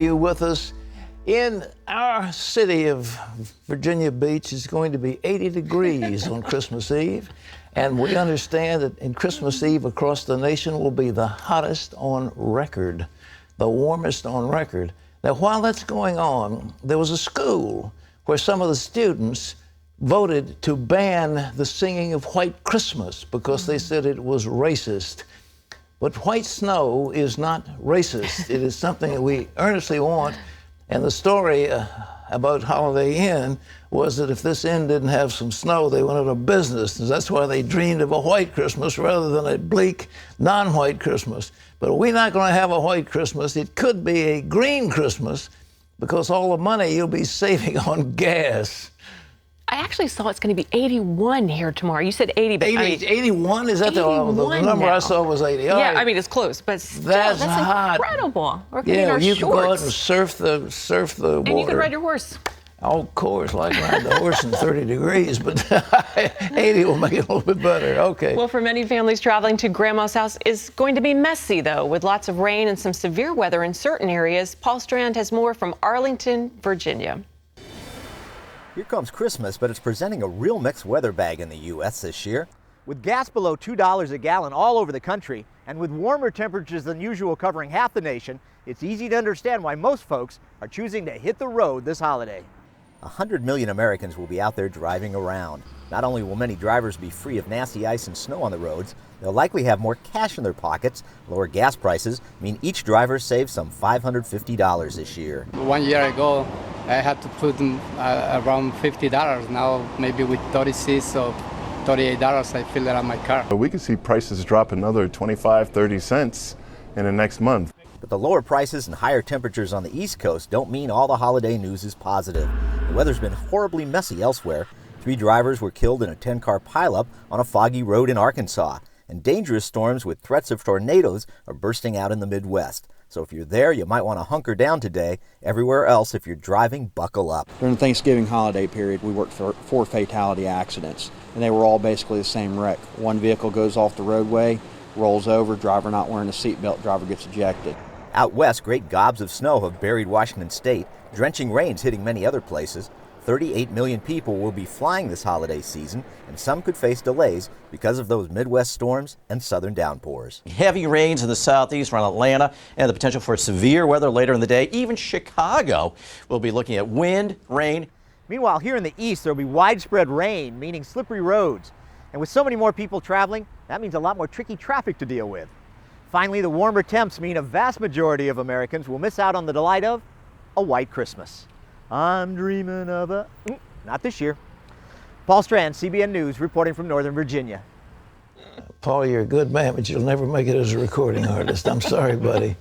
You with us. In our city of Virginia Beach, it's going to be 80 degrees on Christmas Eve. And we understand that in Christmas Eve across the nation will be the hottest on record, the warmest on record. Now, while that's going on, there was a school where some of the students voted to ban the singing of White Christmas because they said it was racist. But white snow is not racist. It is something that we earnestly want. And the story about Holiday Inn was that if this inn didn't have some snow, they went out of business. And that's why they dreamed of a white Christmas rather than a bleak, non-white Christmas. But we're not going to have a white Christmas. It could be a green Christmas because all the money you'll be saving on gas. I actually saw it's going to be 81 here tomorrow. You said 80, but 81? Is that the number now. I saw was 80? Yeah, right. I mean, it's close, but still, that's hot. Incredible. We're getting Yeah, our you shorts. can go out and surf the water. And you can ride your horse. Oh, of course, like ride the horse in 30 degrees, but 80 will make it a little bit better. Okay. Well, for many families, traveling to Grandma's house is going to be messy, though, with lots of rain and some severe weather in certain areas. Paul Strand has more from Arlington, Virginia. Here comes Christmas, but it's presenting a real mixed weather bag in the U.S. this year. With gas below $2 a gallon all over the country, and with warmer temperatures than usual covering half the nation, it's easy to understand why most folks are choosing to hit the road this holiday. 100 million Americans will be out there driving around. Not only will many drivers be free of nasty ice and snow on the roads, they'll likely have more cash in their pockets. Lower gas prices mean each driver saves some $550 this year. 1 year ago, I had to put around $50. Now, maybe with 36 or $38, I fill it on my car. We could see prices drop another 25, 30 cents in the next month. But the lower prices and higher temperatures on the East Coast don't mean all the holiday news is positive. The weather's been horribly messy elsewhere. 3 drivers were killed in a 10-car pileup on a foggy road in Arkansas. And dangerous storms with threats of tornadoes are bursting out in the Midwest. So if you're there, you might want to hunker down today. Everywhere else, if you're driving, buckle up. During the Thanksgiving holiday period, we worked for 4 fatality accidents, and they were all basically the same wreck. One vehicle goes off the roadway, rolls over, driver not wearing a seatbelt, driver gets ejected. Out west, great gobs of snow have buried Washington state. Drenching rains hitting many other places. 38 million people will be flying this holiday season, and some could face delays because of those Midwest storms and southern downpours. Heavy rains in the southeast around Atlanta and the potential for severe weather later in the day. Even Chicago will be looking at wind, rain. Meanwhile, here in the east, there will be widespread rain, meaning slippery roads. And with so many more people traveling, that means a lot more tricky traffic to deal with. Finally, the warmer temps mean a vast majority of Americans will miss out on the delight of a white Christmas. I'm dreaming of a... not this year. Paul Strand, CBN News, reporting from Northern Virginia. Paul, you're a good man, but you'll never make it as a recording artist. I'm sorry, buddy.